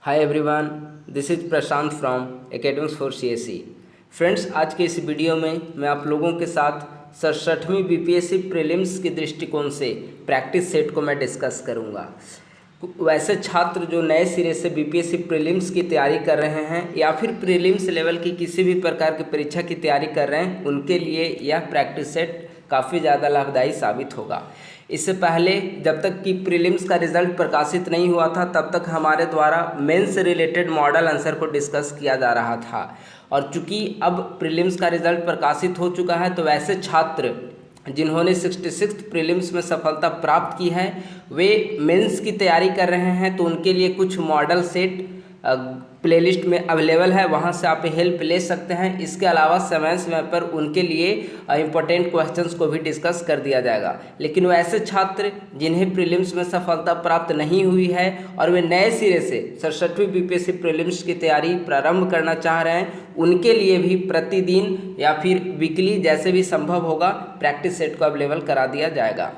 Hi everyone, this is Prashant from academics for CSE. Friends, आज के इस video में मैं आप लोगों के साथ 67वीं बीपीएससी प्रीलिम्स के दृष्टिकोण से प्रैक्टिस सेट को मैं डिस्कस करूंगा। वैसे छात्र जो नए सिरे से बीपीएससी प्रीलिम्स की तैयारी कर रहे हैं या फिर प्रीलिम्स लेवल की किसी भी प्रकार की परीक्षा की तैयारी कर रहे हैं, उनके लिए यह प्रैक्टिस सेट काफ़ी ज़्यादा लाभदायी साबित होगा। इससे पहले जब तक कि प्रीलिम्स का रिजल्ट प्रकाशित नहीं हुआ था, तब तक हमारे द्वारा मेंस से रिलेटेड मॉडल आंसर को डिस्कस किया जा रहा था। और चूंकि अब प्रीलिम्स का रिजल्ट प्रकाशित हो चुका है, तो वैसे छात्र जिन्होंने 66th प्रीलिम्स में सफलता प्राप्त की है, वे मेंस की तैयारी कर रहे हैं, तो उनके लिए कुछ मॉडल सेट प्लेलिस्ट में अवेलेबल है, वहां से आप हेल्प ले सकते हैं। इसके अलावा समय समय पर उनके लिए इम्पोर्टेंट क्वेश्चंस को भी डिस्कस कर दिया जाएगा। लेकिन वैसे छात्र जिन्हें प्रीलिम्स में सफलता प्राप्त नहीं हुई है और वे नए सिरे से 67वीं बीपीएससी प्रीलिम्स की तैयारी प्रारंभ करना चाह रहे हैं, उनके लिए भी प्रतिदिन या फिर वीकली जैसे भी संभव होगा प्रैक्टिस सेट को अवेलेबल करा दिया जाएगा।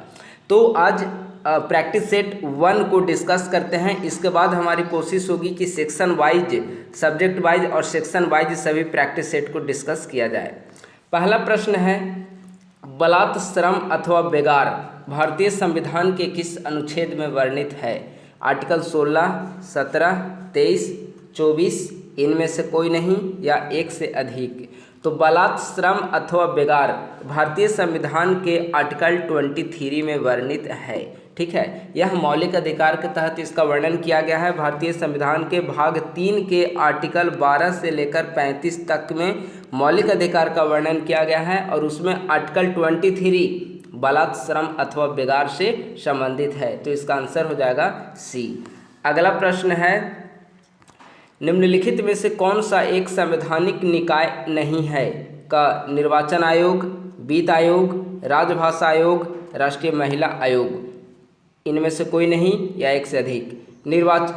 तो आज प्रैक्टिस सेट 1 को डिस्कस करते हैं। इसके बाद हमारी कोशिश होगी कि सेक्शन वाइज, सब्जेक्ट वाइज और सेक्शन वाइज सभी प्रैक्टिस सेट को डिस्कस किया जाए। पहला प्रश्न है, बलात् श्रम अथवा बेगार भारतीय संविधान के किस अनुच्छेद में वर्णित है? आर्टिकल 16, 17, 23, 24, इनमें से कोई नहीं या एक से अधिक। तो बलात् श्रम अथवा बेगार भारतीय संविधान के आर्टिकल 23 में वर्णित है। ठीक है, यह मौलिक अधिकार के तहत इसका वर्णन किया गया है। भारतीय संविधान के भाग 3 के आर्टिकल 12 से लेकर 35 तक में मौलिक अधिकार का वर्णन किया गया है और उसमें आर्टिकल 23 बलात् श्रम अथवा बेगार से संबंधित है। तो इसका आंसर हो जाएगा सी। अगला प्रश्न है, निम्नलिखित में से कौन सा एक संवैधानिक निकाय नहीं है? का निर्वाचन आयोग, वित्त आयोग, राजभाषा आयोग, राष्ट्रीय महिला आयोग। इनमें से कोई नहीं या एक से अधिक।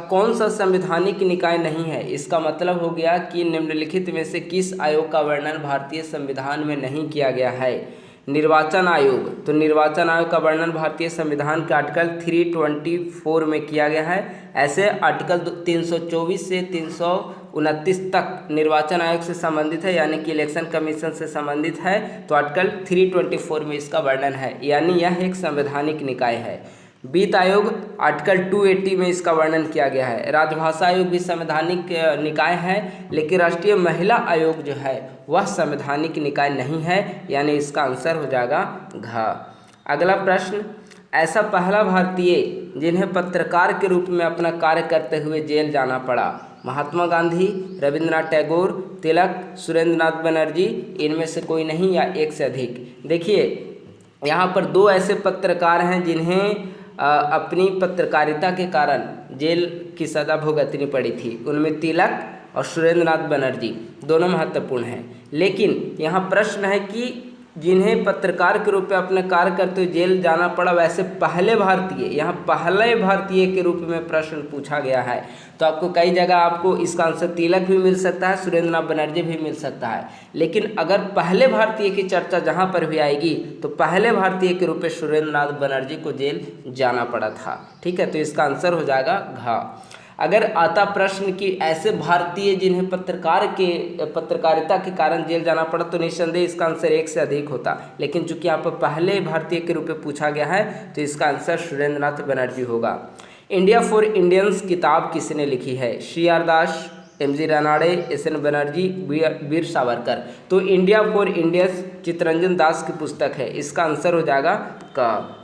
कौन सा संवैधानिक निकाय नहीं है? इसका मतलब हो गया कि निम्नलिखित में से किस आयोग का वर्णन भारतीय संविधान में नहीं किया गया है? निर्वाचन आयोग। तो निर्वाचन आयोग का वर्णन भारतीय संविधान के आर्टिकल 324 में किया गया है। ऐसे आर्टिकल 324 से 329 तक निर्वाचन आयोग से संबंधित है, यानी कि इलेक्शन कमीशन से संबंधित है। तो आर्टिकल 324 में इसका वर्णन है, यानी यह एक संवैधानिक निकाय है। वित्त आयोग आर्टिकल 280 में इसका वर्णन किया गया है। राजभाषा आयोग भी संवैधानिक निकाय है, लेकिन राष्ट्रीय महिला आयोग जो है वह संवैधानिक निकाय नहीं है, यानी इसका आंसर हो जाएगा घ। अगला प्रश्न, ऐसा पहला भारतीय जिन्हें पत्रकार के रूप में अपना कार्य करते हुए जेल जाना पड़ा? महात्मा गांधी, रविंद्रनाथ टैगोर, तिलक, सुरेंद्रनाथ बनर्जी। इनमें से कोई नहीं या एक से अधिक। देखिए, यहाँ पर दो ऐसे पत्रकार हैं जिन्हें अपनी पत्रकारिता के कारण जेल की सज़ा भुगतनी पड़ी थी। उनमें तिलक और सुरेंद्रनाथ बनर्जी दोनों महत्वपूर्ण हैं। लेकिन यहाँ प्रश्न है कि जिन्हें पत्रकार के रूप में अपने कार्य करते हुए जेल जाना पड़ा, वैसे पहले भारतीय, यहाँ पहले भारतीय के रूप में प्रश्न पूछा गया है। तो आपको कई जगह आपको इसका आंसर तिलक भी मिल सकता है, सुरेंद्रनाथ बनर्जी भी मिल सकता है। लेकिन अगर पहले भारतीय की चर्चा जहाँ पर भी आएगी, तो पहले भारतीय के रूप में सुरेंद्रनाथ बनर्जी को जेल जाना पड़ा था। ठीक है, तो इसका आंसर हो जाएगा घ। अगर आता प्रश्न कि ऐसे भारतीय जिन्हें पत्रकारिता के कारण जेल जाना पड़ा, तो निस्संदेह इसका आंसर एक से अधिक होता। लेकिन चूंकि यहाँ पर पहले भारतीय के रूप में पूछा गया है, तो इसका आंसर सुरेंद्रनाथ बनर्जी होगा। इंडिया फॉर इंडियंस किताब किसने लिखी है? CR दास, MG रानाडे, SN बनर्जी, वीर सावरकर। तो India for Indians Chittaranjan Das की पुस्तक है। इसका आंसर हो जाएगा क।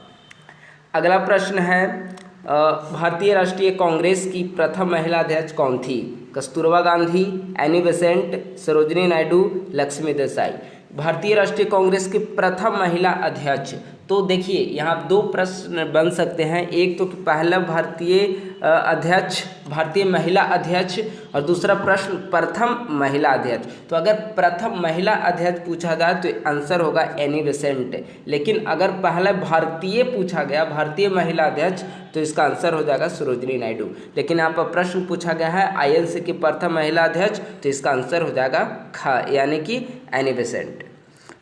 अगला प्रश्न है, भारतीय राष्ट्रीय कांग्रेस की प्रथम महिला अध्यक्ष कौन थी? Kasturba Gandhi, Annie Besant, Sarojini Naidu, Lakshmi Desai. भारतीय राष्ट्रीय कांग्रेस की प्रथम महिला अध्यक्ष। तो देखिए, यहाँ दो प्रश्न बन सकते हैं। एक तो कि पहला भारतीय अध्यक्ष, भारतीय महिला अध्यक्ष, और दूसरा प्रश्न प्रथम महिला अध्यक्ष। तो अगर प्रथम महिला अध्यक्ष पूछा जाए तो आंसर होगा एनी बेसेंट। लेकिन अगर पहला भारतीय पूछा गया, भारतीय महिला अध्यक्ष, तो इसका आंसर हो जाएगा सरोजिनी नायडू। लेकिन यहाँ पर प्रश्न पूछा गया है INC की प्रथम महिला अध्यक्ष, तो इसका आंसर हो जाएगा ख, यानी कि एनी बेसेंट।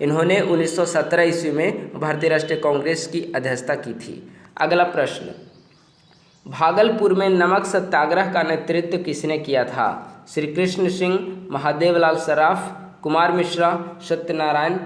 इन्होंने 1917 ईस्वी में भारतीय राष्ट्रीय कांग्रेस की अध्यक्षता की थी। अगला प्रश्न, भागलपुर में नमक सत्याग्रह का नेतृत्व किसने किया था? श्री कृष्ण सिंह, महादेवलाल सराफ, कुमार मिश्रा, सत्यनारायण,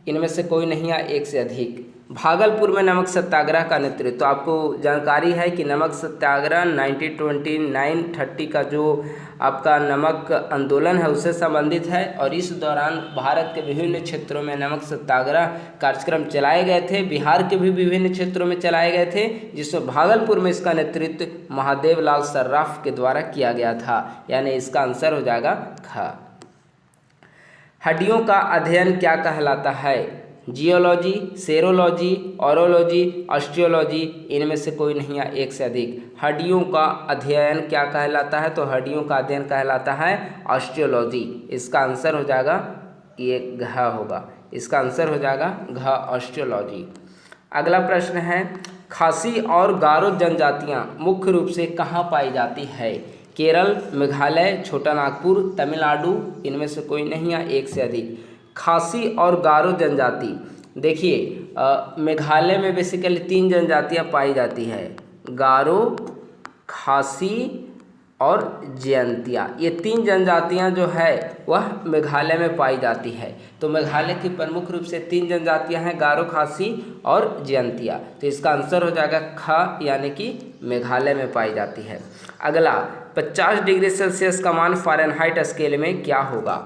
इनमें से कोई नहीं या एक से अधिक। भागलपुर में नमक सत्याग्रह का नेतृत्व, तो आपको जानकारी है कि नमक सत्याग्रह 1929-30 का जो आपका नमक आंदोलन है उससे संबंधित है, और इस दौरान भारत के विभिन्न क्षेत्रों में नमक सत्याग्रह कार्यक्रम चलाए गए थे। बिहार के भी विभिन्न क्षेत्रों में चलाए गए थे, जिसमें भागलपुर में इसका नेतृत्व महादेवलाल सर्राफ के द्वारा किया गया था, यानी इसका आंसर हो जाएगा ख। हड्डियों का अध्ययन क्या कहलाता है? जियोलॉजी, सेरोलॉजी, ऑरोलॉजी, ऑस्टियोलॉजी, इनमें से कोई नहीं या एक से अधिक। हड्डियों का अध्ययन क्या कहलाता है? तो हड्डियों का अध्ययन कहलाता है ऑस्टियोलॉजी। इसका आंसर हो जाएगा ये घ होगा, इसका आंसर हो जाएगा घ, ऑस्टियोलॉजी। अगला प्रश्न है, खासी और गारो जनजातियाँ मुख्य रूप से कहाँ पाई जाती है? केरल, मेघालय, छोटा नागपुर, तमिलनाडु, इनमें से कोई नहीं या एक से अधिक। खासी और गारो जनजाति, देखिए मेघालय में बेसिकली 3 जनजातियां पाई जाती है, गारो, खासी और जयंतिया। ये 3 जनजातियां जो है वह मेघालय में पाई जाती है। तो मेघालय की प्रमुख रूप से 3 जनजातियां हैं, गारो, खासी और जयंतिया। तो इसका आंसर हो जाएगा ख, यानी कि मेघालय में पाई जाती है। अगला, 50 डिग्री सेल्सियस का मान फ़ारेनहाइट स्केल में क्या होगा?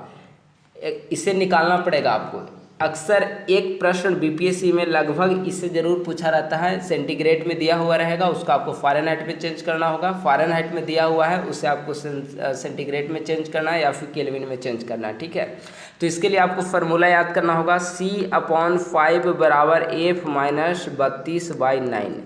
इसे निकालना पड़ेगा आपको। अक्सर एक प्रश्न बीपीएससी में लगभग इससे ज़रूर पूछा रहता है। सेंटीग्रेड में दिया हुआ रहेगा, उसको आपको फ़ारेनहाइट में चेंज करना होगा। फ़ारेनहाइट में दिया हुआ है, उसे आपको सेंटीग्रेड में चेंज करना है या फिर केल्विन में चेंज करना है, ठीक है। तो इसके लिए आपको फार्मूला याद करना होगा, C/5 बराबर F माइनस 32/9।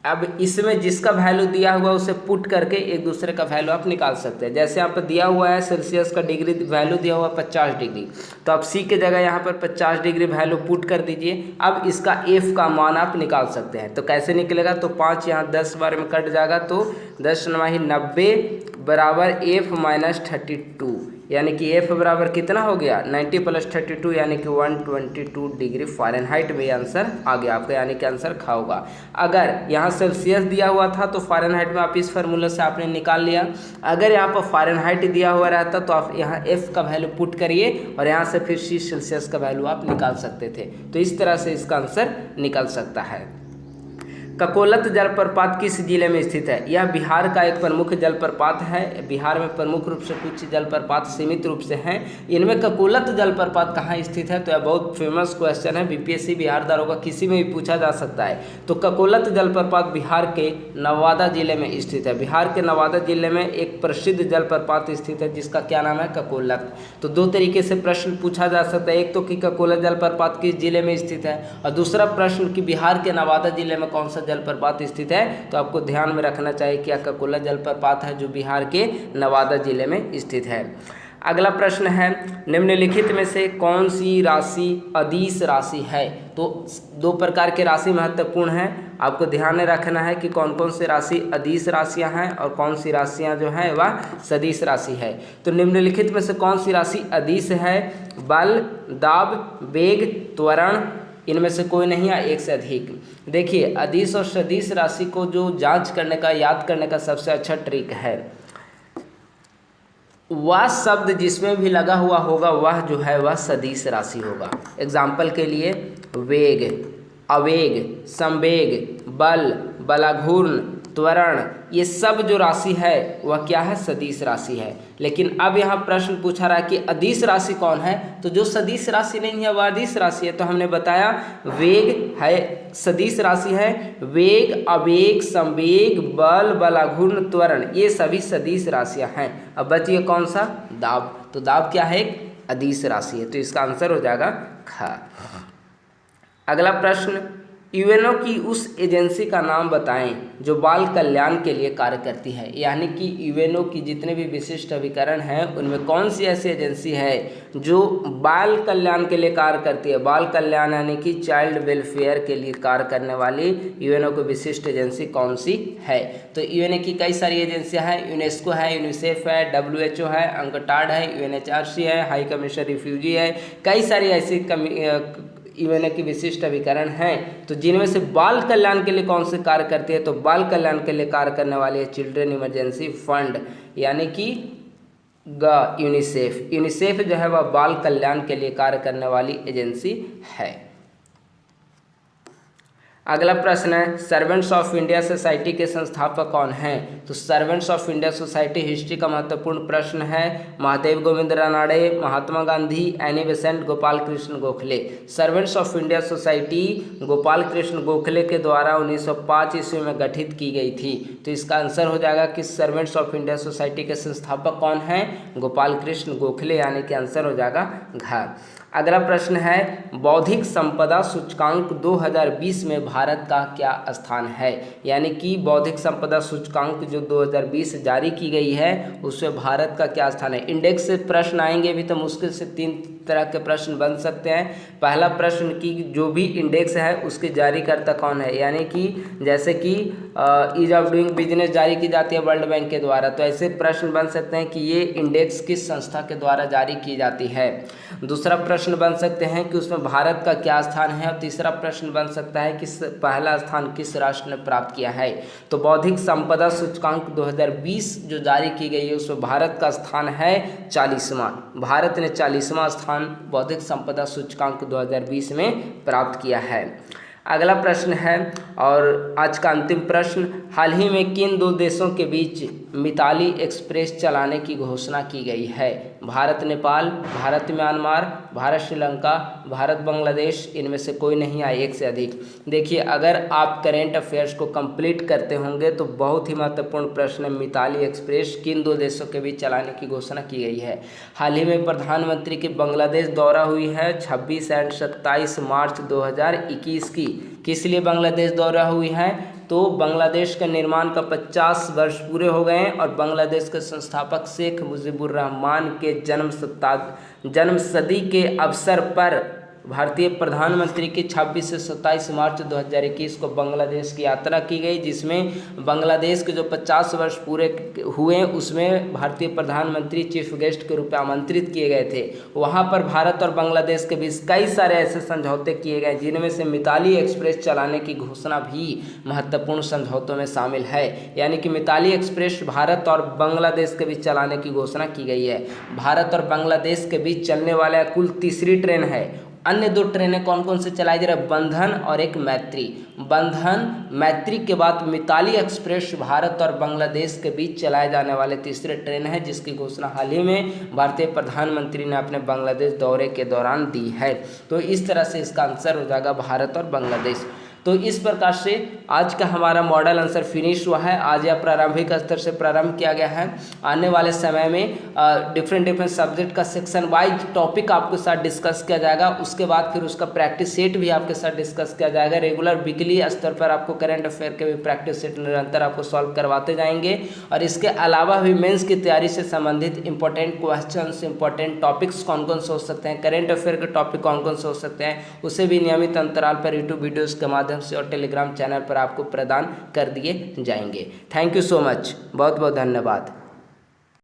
अब इसमें जिसका वैल्यू दिया हुआ उसे पुट करके एक दूसरे का वैल्यू आप निकाल सकते हैं। जैसे यहाँ पर दिया हुआ है सेल्सियस का डिग्री वैल्यू दिया हुआ 50 डिग्री, तो आप C के जगह यहाँ पर 50 डिग्री वैल्यू पुट कर दीजिए। अब इसका F का मान आप निकाल सकते हैं। तो कैसे निकलेगा? तो 5 यहाँ 10 बार में कट जाएगा, तो 10×9 बराबर F माइनस 32, यानी कि F बराबर कितना हो गया? 90 + 32, यानी कि 122 डिग्री फ़ारेनहाइट में आंसर आ गया आपका, यानी कि आंसर खा होगा। अगर यहाँ सेल्सियस दिया हुआ था तो फ़ारेनहाइट में आप इस फार्मूला से आपने निकाल लिया। अगर यहाँ पर फ़ारेनहाइट दिया हुआ रहता तो आप यहाँ F का वैल्यू पुट करिए और यहाँ से फिर C सेल्सियस का वैल्यू आप निकाल सकते थे। तो इस तरह से इसका आंसर निकल सकता है। ककोलत जलप्रपात किस जिले में स्थित है? यह बिहार का एक प्रमुख जलप्रपात है। बिहार में प्रमुख रूप से कुछ जलप्रपात सीमित रूप से हैं, इनमें ककोलत जलप्रपात कहाँ स्थित है? तो यह बहुत फेमस क्वेश्चन है, बीपीएससी बिहार दारोगा किसी में भी पूछा जा सकता है। तो ककोलत जलप्रपात बिहार के नवादा जिले में स्थित है। बिहार के नवादा जिले में एक प्रसिद्ध जलप्रपात स्थित है जिसका क्या नाम है? ककोलत। तो 2 तरीके से प्रश्न पूछा जा सकता है, एक तो कि ककोलत जलप्रपात किस जिले में स्थित है, और दूसरा प्रश्न कि बिहार के नवादा जिले में कौन सा जलप्रपात स्थित है। तो आपको ध्यान में रखना चाहिए कि ककोलत जलप्रपात है जो बिहार के नवादा जिले में स्थित है। अगला प्रश्न है, निम्नलिखित में से कौन सी राशि अदिश राशि है? तो 2 प्रकार के राशि महत्वपूर्ण हैं, आपको ध्यान में रखना है कि कौन कौन सी राशि अदिश राशियां हैं और कौन सी राशियां जो हैं वह सदिश राशि है। तो निम्नलिखित में से कौन सी राशि अदिश है? बल, दाब, वेग, त्वरण, इनमें से कोई नहीं या एक से अधिक। देखिए, अदिश और सदिश राशि को जो जांच करने का, याद करने का सबसे अच्छा ट्रिक है, वह शब्द जिसमें भी लगा हुआ होगा वह जो है वह सदिश राशि होगा। एग्जाम्पल के लिए, वेग, अवेग, संवेग, बल, बलाघूर्ण, त्वरण, ये सब जो राशि है वह क्या है? सदिश राशि है। लेकिन अब यहाँ प्रश्न पूछा रहा है कि अदिश राशि कौन है? तो जो सदिश राशि नहीं है वह अदिश राशि है। तो हमने बताया वेग है, सदिश राशि है। वेग, अवेग, संवेग, बल, बलाघूर्ण, त्वरण, ये सभी सदिश राशियाँ हैं। अब बचिए कौन सा? दाब। तो दाब क्या है? एक अदिश राशि है। तो इसका आंसर हो जाएगा ख। अगला प्रश्न, यूएनओ की उस एजेंसी का नाम बताएं जो बाल कल्याण के लिए कार्य करती है। यानी कि यूएनओ की जितने भी विशिष्ट अभिकरण हैं उनमें कौन सी ऐसी एजेंसी है जो बाल कल्याण के लिए कार्य करती है? बाल कल्याण यानी कि चाइल्ड वेलफेयर के लिए कार्य करने वाली यूएनओ की विशिष्ट एजेंसी कौन सी है? तो यूएनओ की कई सारी एजेंसियाँ हैं, यूनेस्को है, यूनिसेफ है, WHO है, अंकटाड है, UNHRC है, हाई कमीशन रिफ्यूजी है, कई सारी ऐसी यानी कि विशिष्ट अभिकरण हैं। तो जिनमें से बाल कल्याण के लिए कौन से कार्य करती है, तो बाल कल्याण के लिए कार्य करने वाली है चिल्ड्रन इमरजेंसी फंड, यानी कि यूनिसेफ। यूनिसेफ जो है वह बाल कल्याण के लिए कार्य करने वाली एजेंसी है। अगला प्रश्न है, सर्वेंट्स ऑफ इंडिया सोसाइटी के संस्थापक कौन हैं? तो Servants of India Society history का महत्वपूर्ण प्रश्न है। Mahadev Govind Ranade, Mahatma Gandhi, Annie Besant, Gopal Krishna Gokhale. Servants of India Society Gopal Krishna Gokhale के द्वारा 1905 ईस्वी में गठित की गई थी। तो इसका आंसर हो जाएगा कि सर्वेंट्स ऑफ इंडिया सोसाइटी के संस्थापक कौन हैं? गोपाल कृष्ण गोखले, यानी कि आंसर हो जाएगा घ। अगला प्रश्न है, बौद्धिक संपदा सूचकांक 2020 में भारत का क्या स्थान है? यानी कि बौद्धिक संपदा सूचकांक जो 2020 जारी की गई है उसमें भारत का क्या स्थान है? इंडेक्स से प्रश्न आएंगे भी तो मुश्किल से 3 तरह के प्रश्न बन सकते हैं। पहला प्रश्न कि जो भी इंडेक्स है उसके जारीकर्ता कौन है, यानी कि जैसे कि ईज ऑफ डूइंग बिजनेस जारी की जाती है वर्ल्ड बैंक के द्वारा, तो ऐसे प्रश्न बन सकते हैं कि ये इंडेक्स किस संस्था के द्वारा जारी की जाती है। दूसरा प्रश्न बन सकते हैं कि उसमें भारत का क्या स्थान है, और तीसरा प्रश्न बन सकता है कि पहला स्थान किस राष्ट्र ने प्राप्त किया है। तो बौद्धिक संपदा सूचकांक 2020 जो जारी की गई है उसमें भारत का स्थान है 40वां। भारत ने 40वां स्थान बौद्धिक संपदा सूचकांक 2020 में प्राप्त किया है। अगला प्रश्न है और आज का अंतिम प्रश्न, हाल ही में किन 2 देशों के बीच मिताली एक्सप्रेस चलाने की घोषणा की गई है? भारत नेपाल, भारत म्यांमार, भारत श्रीलंका, भारत बांग्लादेश, इनमें से कोई नहीं आए, एक से अधिक। देखिए, अगर आप करेंट अफेयर्स को कंप्लीट करते होंगे तो बहुत ही महत्वपूर्ण प्रश्न है, मिताली एक्सप्रेस किन 2 देशों के बीच चलाने की घोषणा की गई है? हाल ही में प्रधानमंत्री की बांग्लादेश दौरा हुई है 26 और 27 मार्च 2021 की। किस लिए बांग्लादेश दौरा हुई है? तो बांग्लादेश के निर्माण का 50 वर्ष पूरे हो गए हैं और बांग्लादेश के संस्थापक शेख मुजीबुर रहमान के जन्म सदी के अवसर पर भारतीय प्रधानमंत्री की 26 से 27 मार्च 2021 को बांग्लादेश की यात्रा की गई, जिसमें बांग्लादेश के जो 50 वर्ष पूरे हुए उसमें भारतीय प्रधानमंत्री चीफ गेस्ट के रूप में आमंत्रित किए गए थे। वहां पर भारत और बांग्लादेश के बीच कई सारे ऐसे समझौते किए गए जिनमें से मिताली एक्सप्रेस चलाने की घोषणा भी महत्वपूर्ण समझौतों में शामिल है। यानी कि मिताली एक्सप्रेस भारत और बांग्लादेश के बीच चलाने की घोषणा की गई है। भारत और बांग्लादेश के बीच चलने वाला कुल तीसरी ट्रेन है। अन्य 2 ट्रेनें कौन कौन से चलाई जा रही है? बंधन और एक मैत्री। बंधन मैत्री के बाद मिताली एक्सप्रेस भारत और बांग्लादेश के बीच चलाए जाने वाले तीसरे ट्रेन है, जिसकी घोषणा हाल ही में भारतीय प्रधानमंत्री ने अपने बांग्लादेश दौरे के दौरान दी है। तो इस तरह से इसका आंसर हो जाएगा भारत और बांग्लादेश। तो इस प्रकार से आज का हमारा मॉडल आंसर फिनिश हुआ है। आज यह प्रारंभिक स्तर से प्रारंभ किया गया है। आने वाले समय में डिफरेंट सब्जेक्ट का सेक्शन वाइज टॉपिक आपके साथ डिस्कस किया जाएगा। उसके बाद फिर उसका प्रैक्टिस सेट भी आपके साथ डिस्कस किया जाएगा। रेगुलर वीकली स्तर पर आपको करंट अफेयर के भी प्रैक्टिस सेट निरंतर आपको सॉल्व करवाते जाएंगे। और इसके अलावा भी मेंस की तैयारी से संबंधित इंपॉर्टेंट क्वेश्चंस, इंपॉर्टेंट टॉपिक्स कौन कौन से हो सकते हैं, करंट अफेयर के टॉपिक कौन कौन से हो सकते हैं, उसे भी नियमित अंतराल पर यूट्यूब वीडियोज़ के माध्यम से और टेलीग्राम चैनल पर आपको प्रदान कर दिए जाएंगे। थैंक यू सो मच, बहुत बहुत धन्यवाद।